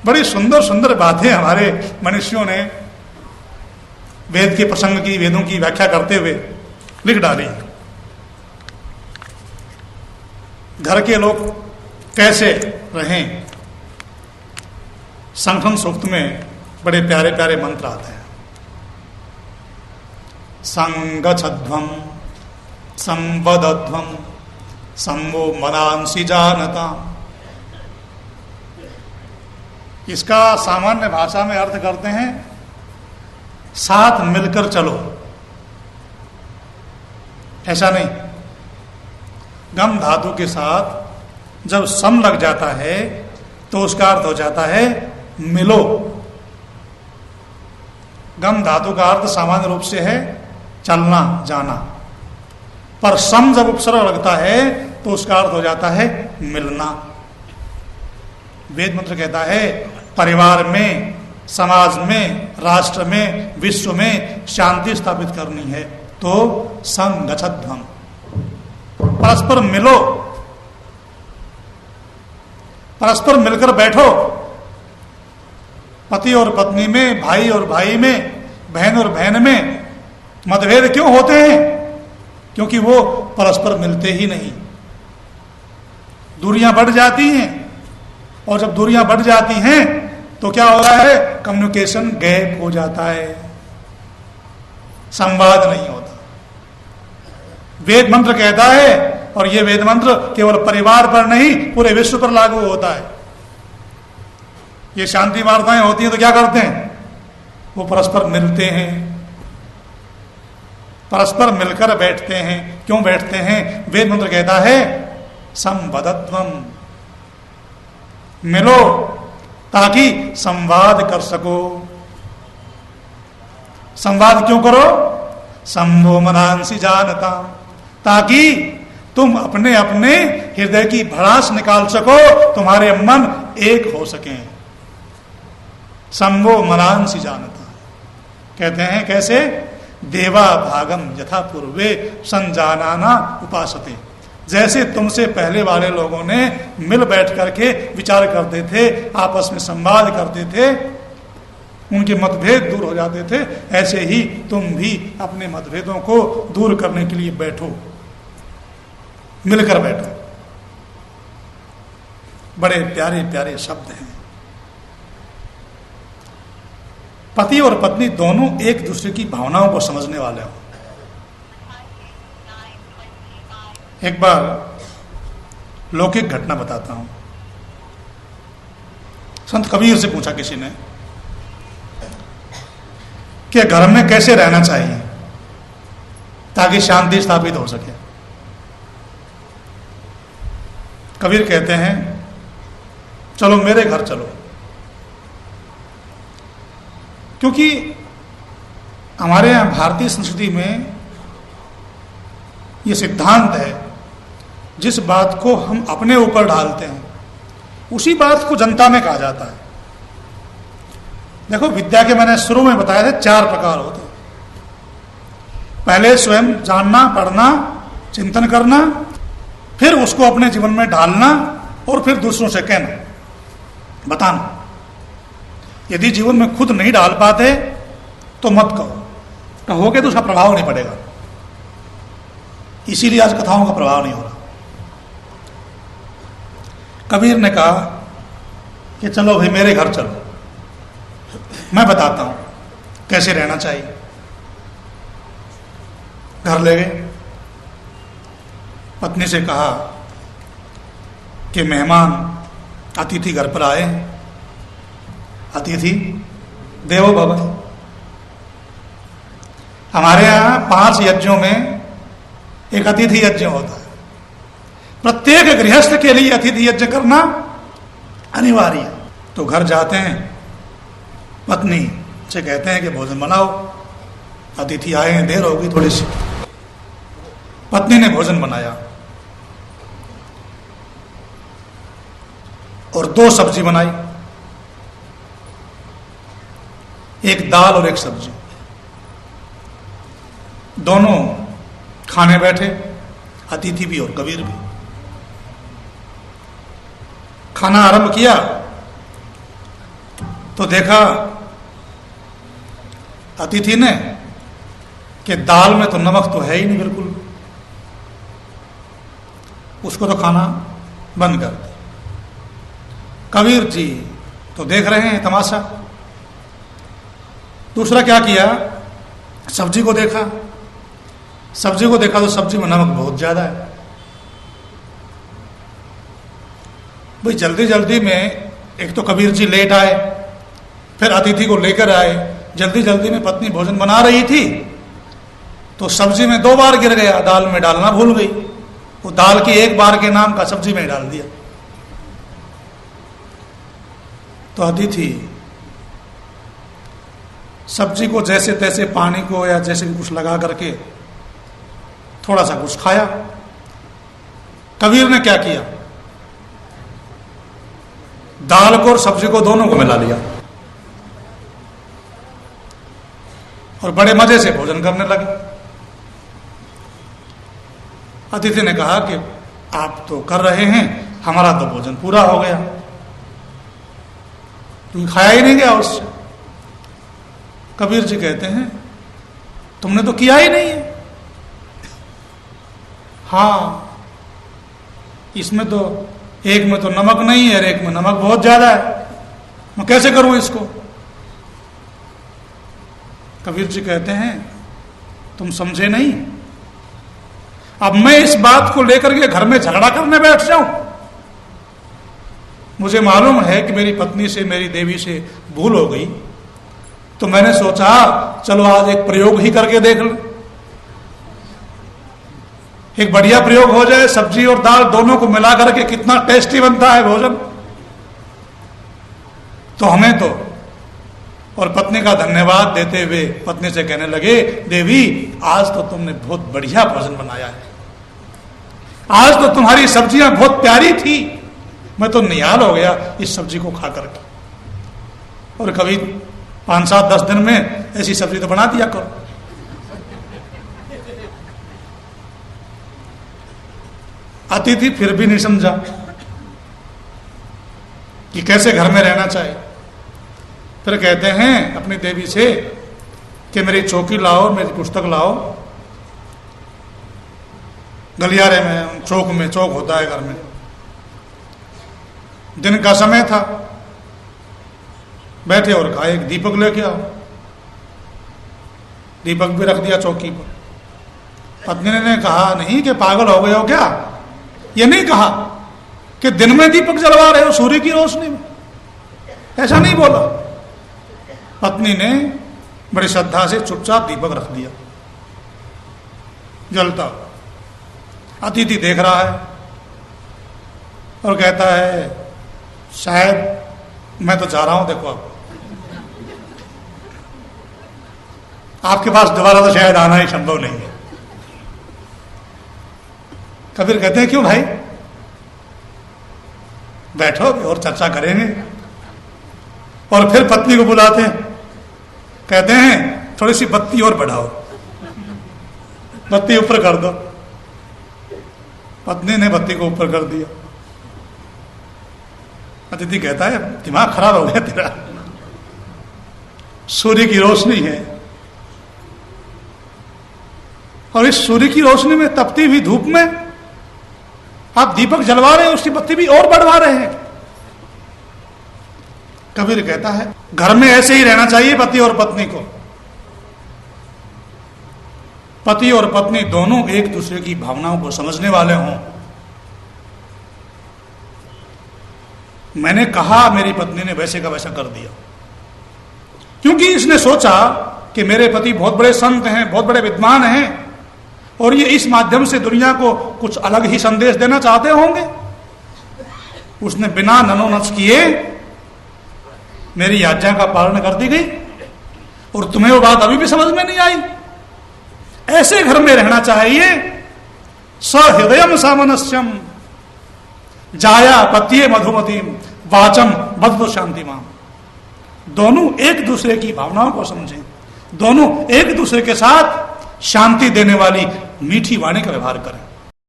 बड़ी सुंदर सुंदर बातें हमारे मनुष्यों ने वेद के प्रसंग की, वेदों की व्याख्या करते हुए लिख डाली। घर के लोग कैसे रहें, संगठन सूक्त में बड़े प्यारे प्यारे मंत्र आते हैं। संगच्छध्वम संवदध्वम संवो मनांसि जानता। इसका सामान्य भाषा में अर्थ करते हैं साथ मिलकर चलो। ऐसा नहीं, गम धातु के साथ जब सम लग जाता है तो उसका अर्थ हो जाता है मिलो। गम धातु का अर्थ सामान्य रूप से है चलना जाना, पर सम जब उपसर्ग लगता है तो उसका अर्थ हो जाता है मिलना। वेद मंत्र कहता है परिवार में, समाज में, राष्ट्र में, विश्व में शांति स्थापित करनी है तो संगच्छध्वम, परस्पर मिलो, परस्पर मिलकर बैठो। पति और पत्नी में, भाई और भाई में, बहन और बहन में मतभेद क्यों होते हैं? क्योंकि वो परस्पर मिलते ही नहीं, दूरियां बढ़ जाती हैं। और जब दूरियां बढ़ जाती हैं तो क्या हो रहा है? कम्युनिकेशन गैप हो जाता है, संवाद नहीं होता। वेद मंत्र कहता है, और ये वेद मंत्र केवल परिवार पर नहीं पूरे विश्व पर लागू होता है। ये शांति वार्ताएं होती हैं तो क्या करते हैं? वो परस्पर मिलते हैं, परस्पर मिलकर बैठते हैं। क्यों बैठते हैं? वेद मंत्र कहता है संवदध्वम, मिलो ताकि संवाद कर सको। संवाद क्यों करो? संवो मनांसि जानता, ताकि तुम अपने अपने हृदय की भड़ास निकाल सको, तुम्हारे मन एक हो सकें। संवो मनांसि जानता कहते हैं कैसे? देवा भागम यथा पूर्वे संजानाना उपासते। जैसे तुमसे पहले वाले लोगों ने मिल बैठ करके विचार करते थे, आपस में संवाद करते थे, उनके मतभेद दूर हो जाते थे, ऐसे ही तुम भी अपने मतभेदों को दूर करने के लिए बैठो, मिलकर बैठो। बड़े प्यारे प्यारे शब्द हैं। पति और पत्नी दोनों एक दूसरे की भावनाओं को समझने वाले हो। एक बार लौकिक घटना बताता हूं। संत कबीर से पूछा किसी ने कि घर में कैसे रहना चाहिए ताकि शांति स्थापित हो सके। कबीर कहते हैं चलो मेरे घर चलो, क्योंकि हमारे यहां भारतीय संस्कृति में यह सिद्धांत है, जिस बात को हम अपने ऊपर डालते हैं उसी बात को जनता में कहा जाता है। देखो, विद्या के मैंने शुरू में बताया था 4 प्रकार होते हैं। पहले स्वयं जानना, पढ़ना, चिंतन करना, फिर उसको अपने जीवन में ढालना, और फिर दूसरों से कहना, बताना। यदि जीवन में खुद नहीं डाल पाते तो मत कहो, कहोगे तो उसका प्रभाव नहीं पड़ेगा। इसीलिए आज कथाओं का प्रभाव नहीं हो रहा। कबीर ने कहा कि चलो भाई मेरे घर चलो, मैं बताता हूं कैसे रहना चाहिए। घर ले गए। पत्नी से कहा कि मेहमान अतिथि घर पर आए, अतिथि देवो भव। हमारे यहां 5 यज्ञों में एक अतिथि यज्ञ होता है। प्रत्येक गृहस्थ के लिए अतिथि यज्ञ करना अनिवार्य है। तो घर जाते हैं, पत्नी से कहते हैं कि भोजन बनाओ, अतिथि आए हैं, देर होगी थोड़ी सी। पत्नी ने भोजन बनाया और 2 सब्जी बनाई, एक दाल और एक सब्जी। दोनों खाने बैठे, अतिथि भी और कबीर भी। खाना आरंभ किया तो देखा अतिथि ने कि दाल में तो नमक तो है ही नहीं बिल्कुल, उसको तो खाना बंद कर दिया। कबीर जी तो देख रहे हैं तमाशा। दूसरा क्या किया, सब्जी को देखा। सब्जी को देखा तो सब्जी में नमक बहुत ज्यादा है। भाई जल्दी जल्दी में एक तो कबीर जी लेट आए, फिर अतिथि को लेकर आए। जल्दी जल्दी में पत्नी भोजन बना रही थी तो सब्जी में 2 बार गिर गया, दाल में डालना भूल गई। वो दाल की 1 बार के नाम का सब्जी में डाल दिया। तो अतिथि सब्जी को जैसे तैसे पानी को या जैसे भी कुछ लगा करके थोड़ा सा कुछ खाया। कबीर ने क्या किया, दाल को और सब्जी को दोनों को मिला लिया और बड़े मजे से भोजन करने लगे। अतिथि ने कहा कि आप तो कर रहे हैं, हमारा तो भोजन पूरा हो गया, क्योंकि खाया ही नहीं गया उससे। कबीर जी कहते हैं तुमने तो किया ही नहीं है। हाँ, इसमें तो एक में तो नमक नहीं है और एक में नमक बहुत ज्यादा है, मैं कैसे करूं इसको। कबीर जी कहते हैं तुम समझे नहीं, अब मैं इस बात को लेकर के घर में झगड़ा करने बैठ जाऊं। मुझे मालूम है कि मेरी पत्नी से, मेरी देवी से भूल हो गई, तो मैंने सोचा चलो आज एक प्रयोग ही करके देख लो, एक बढ़िया प्रयोग हो जाए। सब्जी और दाल दोनों को मिला करके कितना टेस्टी बनता है भोजन। तो हमें तो, और पत्नी का धन्यवाद देते हुए पत्नी से कहने लगे, देवी आज तो तुमने बहुत बढ़िया भोजन बनाया है, आज तो तुम्हारी सब्जियां बहुत प्यारी थी, मैं तो निहाल हो गया इस सब्जी को खा करके। और कभी 5, 7, 10 दिन में ऐसी सब्जी तो बना दिया करो। अतिथि फिर भी नहीं समझा कि कैसे घर में रहना चाहिए। फिर कहते हैं अपनी देवी से कि मेरी चौकी लाओ, मेरी पुस्तक लाओ। गलियारे में, चौक होता है घर में। दिन का समय था, बैठे और कहा एक दीपक लेके आओ। दीपक भी रख दिया चौकी पर। पत्नी ने कहा नहीं कि पागल हो गए हो क्या, ये नहीं कहा कि दिन में दीपक जलवा रहे हो सूर्य की रोशनी में, ऐसा नहीं बोला। पत्नी ने बड़ी श्रद्धा से चुपचाप दीपक रख दिया जलता। अतिथि देख रहा है और कहता है शायद मैं तो जा रहा हूं, देखो आपके पास दोबारा तो शायद आना ही संभव नहीं है। कबीर कहते हैं क्यों भाई, बैठो और चर्चा करेंगे। और फिर पत्नी को बुलाते हैं, कहते हैं थोड़ी सी बत्ती और बढ़ाओ, बत्ती ऊपर कर दो। पत्नी ने बत्ती को ऊपर कर दिया। अतिथि कहता है दिमाग खराब हो गया तेरा, सूर्य की रोशनी है और इस सूर्य की रोशनी में, तपती हुई धूप में आप दीपक जलवा रहे हैं, उसकी बत्ती भी और बढ़वा रहे हैं। कबीर कहता है घर में ऐसे ही रहना चाहिए पति और पत्नी को। पति और पत्नी दोनों एक दूसरे की भावनाओं को समझने वाले हों। मैंने कहा मेरी पत्नी ने वैसे का वैसा कर दिया, क्योंकि इसने सोचा कि मेरे पति बहुत बड़े संत हैं, बहुत बड़े विद्वान हैं और ये इस माध्यम से दुनिया को कुछ अलग ही संदेश देना चाहते होंगे। उसने बिना ननोनच किए मेरी आज्ञा का पालन कर दी गई और तुम्हें वो बात अभी भी समझ में नहीं आई। ऐसे घर में रहना चाहिए। सहृदयम सामनस्यम जाया पत्ये मधुमतीम वाचम बद्ध शांतिमाम। दोनों एक दूसरे की भावनाओं को समझें, दोनों एक दूसरे के साथ शांति देने वाली मीठी वाणी का व्यवहार करें।